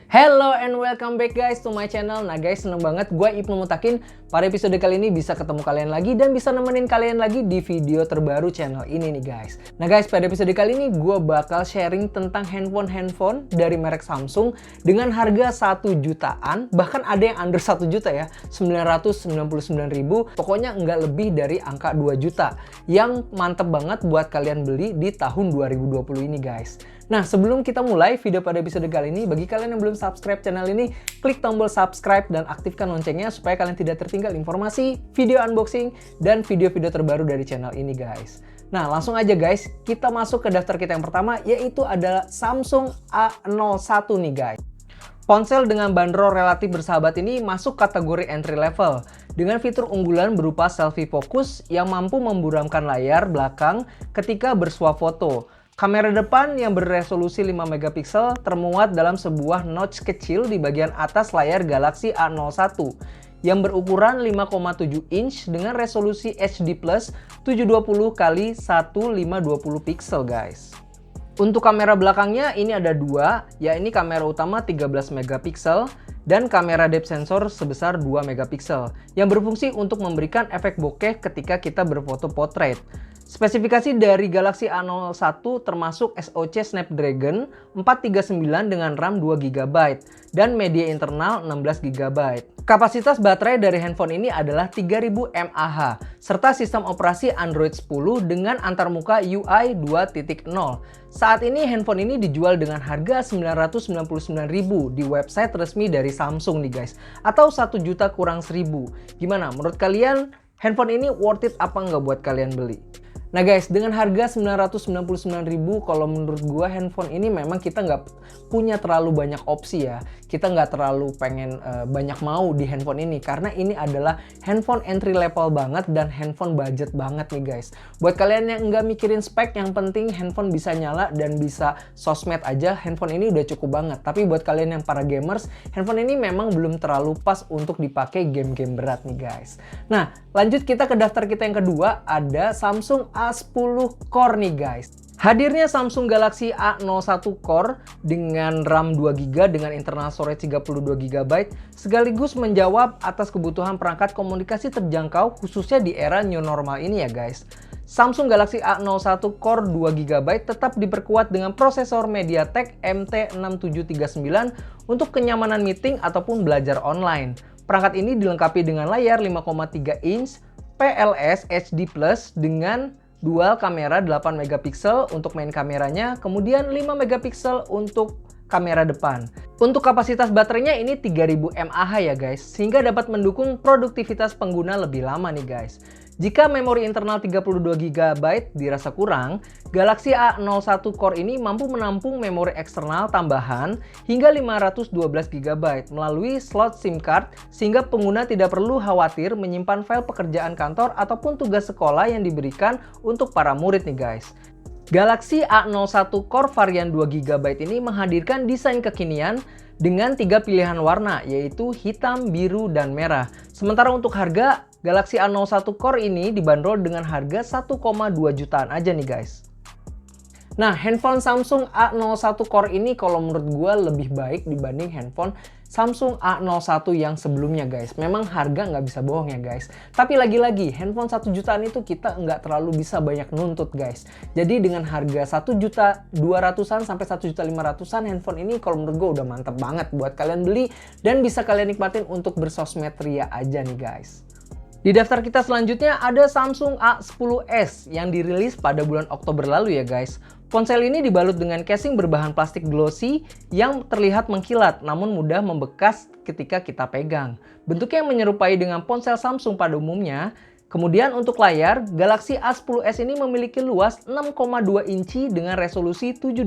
Hello and welcome back guys to my channel. Nah guys, seneng banget gue Ibnu Mutakin pada episode kali ini bisa ketemu kalian lagi dan bisa nemenin kalian lagi di video terbaru channel ini nih guys. Nah guys, pada episode kali ini gue bakal sharing tentang handphone dari merek Samsung dengan harga 1 jutaan, bahkan ada yang under 1 juta ya, 999.000, pokoknya nggak lebih dari angka 2 juta yang mantep banget buat kalian beli di tahun 2020 ini guys. Nah, sebelum kita mulai video pada episode kali ini, bagi kalian yang belum subscribe channel ini, klik tombol subscribe dan aktifkan loncengnya supaya kalian tidak tertinggal informasi, video unboxing, dan video-video terbaru dari channel ini guys. Nah, langsung aja guys, kita masuk ke daftar kita yang pertama, yaitu adalah Samsung A01 nih guys. Ponsel dengan bandrol relatif bersahabat ini masuk kategori entry level dengan fitur unggulan berupa selfie fokus yang mampu memburamkan layar belakang ketika bersuah foto. Kamera depan yang beresolusi 5 megapiksel termuat dalam sebuah notch kecil di bagian atas layar Galaxy A01 yang berukuran 5,7 inch dengan resolusi HD+ 720 x 1520 pixel guys. Untuk kamera belakangnya ini ada dua, yakni kamera utama 13 megapiksel dan kamera depth sensor sebesar 2 megapiksel yang berfungsi untuk memberikan efek bokeh ketika kita berfoto portrait. Spesifikasi dari Galaxy A01 termasuk SoC Snapdragon 439 dengan RAM 2GB dan media internal 16GB. Kapasitas baterai dari handphone ini adalah 3000 mAh serta sistem operasi Android 10 dengan antarmuka UI 2.0. Saat ini handphone ini dijual dengan harga 999.000 di website resmi dari Samsung nih guys, atau 1 juta kurang 1000. Gimana menurut kalian, handphone ini worth it apa nggak buat kalian beli? Nah guys, dengan harga 999.000, kalau menurut gua handphone ini memang kita nggak punya terlalu banyak opsi ya. Kita nggak terlalu pengen banyak mau di handphone ini karena ini adalah handphone entry level banget dan handphone budget banget nih guys. Buat kalian yang nggak mikirin spek, yang penting handphone bisa nyala dan bisa sosmed aja, handphone ini udah cukup banget. Tapi buat kalian yang para gamers, handphone ini memang belum terlalu pas untuk dipakai game-game berat nih guys. Nah, lanjut kita ke daftar kita yang kedua, ada Samsung A10 Core nih guys. Hadirnya Samsung Galaxy A01 Core dengan RAM 2GB dengan internal storage 32GB sekaligus menjawab atas kebutuhan perangkat komunikasi terjangkau khususnya di era new normal ini ya guys. Samsung Galaxy A01 Core 2GB tetap diperkuat dengan prosesor MediaTek MT6739 untuk kenyamanan meeting ataupun belajar online. Perangkat ini dilengkapi dengan layar 5,3 inch PLS HD+ dengan dual kamera 8 megapiksel untuk main kameranya, kemudian 5 megapiksel untuk kamera depan. Untuk kapasitas baterainya ini 3000 mAh ya guys, sehingga dapat mendukung produktivitas pengguna lebih lama nih guys. Jika memori internal 32GB dirasa kurang, Galaxy A01 Core ini mampu menampung memori eksternal tambahan hingga 512GB melalui slot SIM card sehingga pengguna tidak perlu khawatir menyimpan file pekerjaan kantor ataupun tugas sekolah yang diberikan untuk para murid nih guys. Galaxy A01 Core varian 2GB ini menghadirkan desain kekinian dengan 3 pilihan warna, yaitu hitam, biru, dan merah. Sementara untuk harga, Galaxy A01 Core ini dibanderol dengan harga 1,2 jutaan aja nih guys. Nah, handphone Samsung A01 Core ini kalau menurut gue lebih baik dibanding handphone Samsung A01 yang sebelumnya guys. Memang harga nggak bisa bohong ya guys. Tapi lagi-lagi, handphone 1 jutaan itu kita nggak terlalu bisa banyak nuntut guys. Jadi dengan harga 1.200.000-an sampai 1.500.000-an handphone ini kalau menurut gue udah mantep banget buat kalian beli dan bisa kalian nikmatin untuk bersosmed ria aja nih guys. Di daftar kita selanjutnya ada Samsung A10s yang dirilis pada bulan Oktober lalu ya guys. Ponsel ini dibalut dengan casing berbahan plastik glossy yang terlihat mengkilat namun mudah membekas ketika kita pegang. Bentuknya yang menyerupai dengan ponsel Samsung pada umumnya. Kemudian untuk layar, Galaxy A10s ini memiliki luas 6,2 inci dengan resolusi 720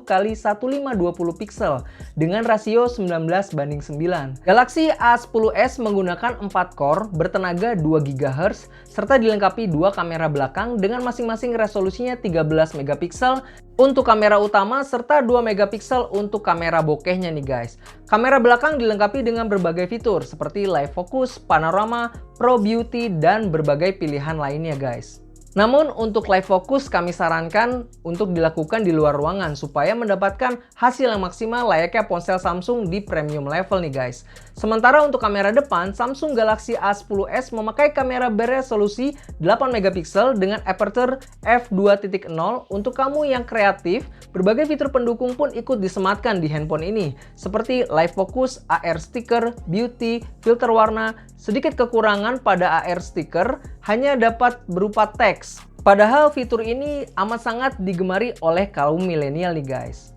x 1520 pixel dengan rasio 19:9. Galaxy A10s menggunakan 4 core bertenaga 2 GHz serta dilengkapi 2 kamera belakang dengan masing-masing resolusinya 13 megapiksel untuk kamera utama serta 2 megapiksel untuk kamera bokehnya nih guys. Kamera belakang dilengkapi dengan berbagai fitur seperti live focus, panorama, pro beauty, dan berbagai pilihan lainnya guys. Namun untuk live focus kami sarankan untuk dilakukan di luar ruangan supaya mendapatkan hasil yang maksimal layaknya ponsel Samsung di premium level nih guys. Sementara untuk kamera depan, Samsung Galaxy A10s memakai kamera beresolusi 8 megapiksel dengan aperture f2.0. Untuk kamu yang kreatif, berbagai fitur pendukung pun ikut disematkan di handphone ini seperti live focus, AR sticker, beauty, filter warna. Sedikit kekurangan pada AR sticker hanya dapat berupa teks. Padahal fitur ini amat sangat digemari oleh kaum milenial nih guys.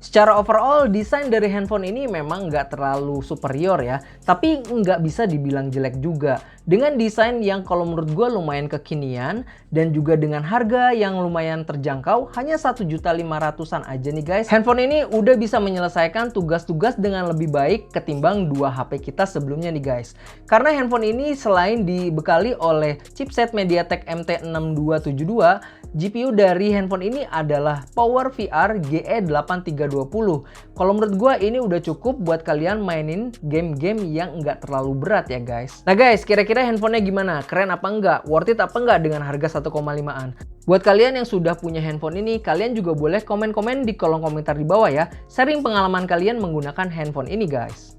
Secara overall, desain dari handphone ini memang nggak terlalu superior ya, tapi nggak bisa dibilang jelek juga. Dengan desain yang kalau menurut gue lumayan kekinian, dan juga dengan harga yang lumayan terjangkau, hanya 1.500.000-an aja nih guys. Handphone ini udah bisa menyelesaikan tugas-tugas dengan lebih baik ketimbang dua HP kita sebelumnya nih guys. Karena handphone ini selain dibekali oleh chipset MediaTek MT6272, GPU dari handphone ini adalah PowerVR GE8320. Kalau menurut gue ini udah cukup buat kalian mainin game-game yang nggak terlalu berat ya guys. Nah guys, kira-kira handphonenya gimana? Keren apa enggak? Worth it apa enggak dengan harga 1,5an? Buat kalian yang sudah punya handphone ini, kalian juga boleh komen-komen di kolom komentar di bawah ya. Sharing pengalaman kalian menggunakan handphone ini guys.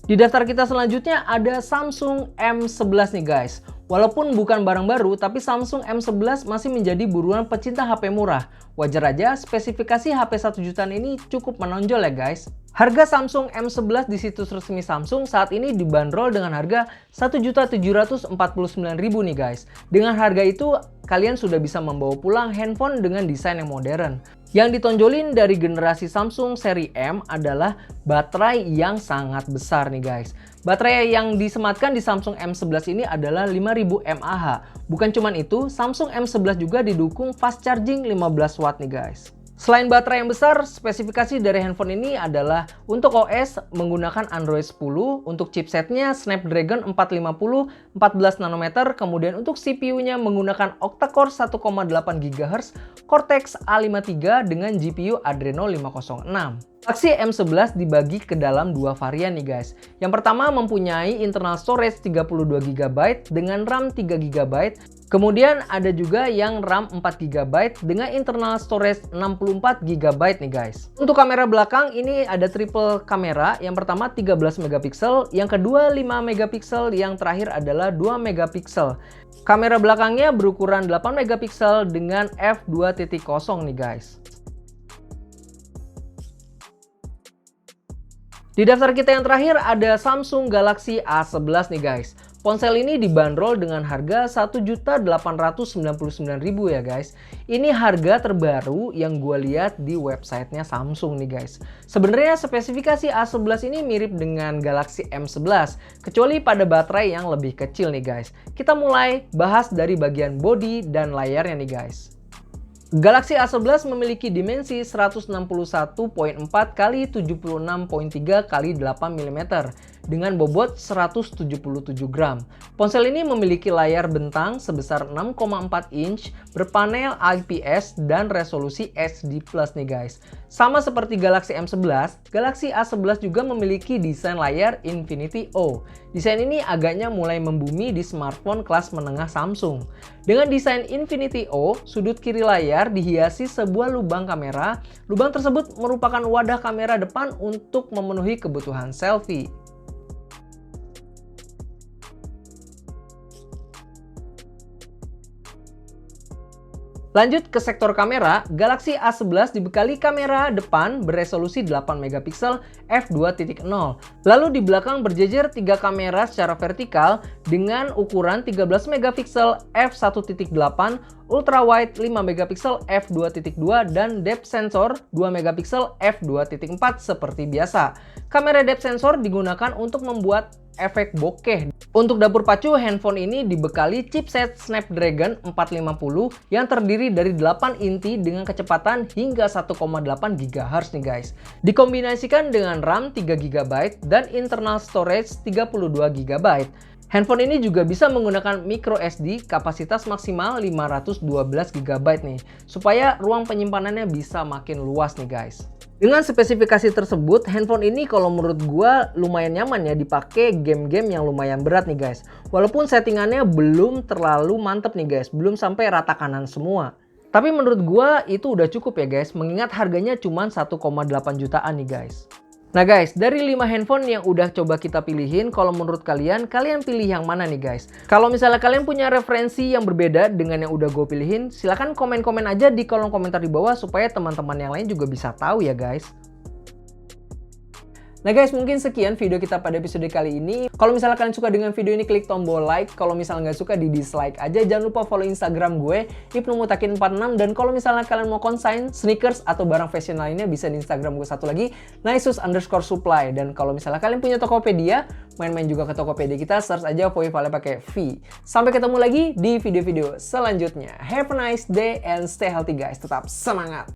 Di daftar kita selanjutnya ada Samsung M11 nih guys. Walaupun bukan barang baru, tapi Samsung M11 masih menjadi buruan pecinta HP murah. Wajar aja spesifikasi HP 1 jutaan ini cukup menonjol ya guys. Harga Samsung M11 di situs resmi Samsung saat ini dibanderol dengan harga 1.749.000 nih guys. Dengan harga itu, kalian sudah bisa membawa pulang handphone dengan desain yang modern. Yang ditonjolin dari generasi Samsung seri M adalah baterai yang sangat besar nih guys. Baterai yang disematkan di Samsung M11 ini adalah 5000 mAh. Bukan cuman itu, Samsung M11 juga didukung fast charging 15 watt nih guys. Selain baterai yang besar, spesifikasi dari handphone ini adalah untuk OS menggunakan Android 10, untuk chipsetnya Snapdragon 450 14 nanometer, kemudian untuk CPU-nya menggunakan octa-core 1,8 GHz Cortex A53 dengan GPU Adreno 506. Galaxy M11 dibagi ke dalam dua varian nih guys. Yang pertama mempunyai internal storage 32GB dengan RAM 3GB. Kemudian ada juga yang RAM 4GB dengan internal storage 64GB nih guys. Untuk kamera belakang ini ada triple kamera. Yang pertama 13 megapiksel, yang kedua 5 megapiksel, yang terakhir adalah 2 megapiksel. Kamera belakangnya berukuran 8 megapiksel dengan f2.0 nih guys. Di daftar kita yang terakhir ada Samsung Galaxy A11 nih guys. Ponsel ini dibanderol dengan harga 1.899.000 ya guys. Ini harga terbaru yang gue lihat di websitenya Samsung nih guys. Sebenarnya spesifikasi A11 ini mirip dengan Galaxy M11, kecuali pada baterai yang lebih kecil nih guys. Kita mulai bahas dari bagian bodi dan layarnya nih guys. Galaxy A11 memiliki dimensi 161.4 x 76.3 x 8 mm dengan bobot 177 gram. Ponsel ini memiliki layar bentang sebesar 6,4 inch berpanel IPS dan resolusi HD+ nih guys. Sama seperti Galaxy M11, Galaxy A11 juga memiliki desain layar Infinity O. Desain ini agaknya mulai membumi di smartphone kelas menengah Samsung. Dengan desain Infinity O, sudut kiri layar dihiasi sebuah lubang kamera. Lubang tersebut merupakan wadah kamera depan untuk memenuhi kebutuhan selfie. Lanjut ke sektor kamera, Galaxy A11 dibekali kamera depan beresolusi 8 megapiksel f2.0. Lalu di belakang berjejer 3 kamera secara vertikal dengan ukuran 13 megapiksel f1.8, ultrawide 5 megapiksel f2.2 dan depth sensor 2 megapiksel f2.4 seperti biasa. Kamera depth sensor digunakan untuk membuat efek bokeh. Untuk dapur pacu, handphone ini dibekali chipset Snapdragon 450 yang terdiri dari 8 inti dengan kecepatan hingga 1,8 GHz nih guys. Dikombinasikan dengan RAM 3GB dan internal storage 32GB. Handphone ini juga bisa menggunakan micro SD kapasitas maksimal 512GB nih, supaya ruang penyimpanannya bisa makin luas nih guys. Dengan spesifikasi tersebut, handphone ini kalau menurut gua lumayan nyaman ya dipakai game-game yang lumayan berat nih guys. Walaupun settingannya belum terlalu mantep nih guys, belum sampai rata kanan semua. Tapi menurut gua itu udah cukup ya guys, mengingat harganya cuma 1,8 jutaan nih guys. Nah guys, dari 5 handphone yang udah coba kita pilihin, kalau menurut kalian pilih yang mana nih guys? Kalau misalnya kalian punya referensi yang berbeda dengan yang udah gue pilihin, silahkan komen-komen aja di kolom komentar di bawah supaya teman-teman yang lain juga bisa tahu ya guys. Nah guys, mungkin sekian video kita pada episode kali ini. Kalau misalnya kalian suka dengan video ini, klik tombol like. Kalau misalnya nggak suka, di dislike aja. Jangan lupa follow Instagram gue, ipnumutakin46. Dan kalau misalnya kalian mau consign sneakers atau barang fashion lainnya, bisa di Instagram gue satu lagi, Naisus_supply. Dan kalau misalnya kalian punya Tokopedia, main-main juga ke Tokopedia kita, search aja Voivale pakai V. Sampai ketemu lagi di video-video selanjutnya. Have a nice day and stay healthy guys. Tetap semangat!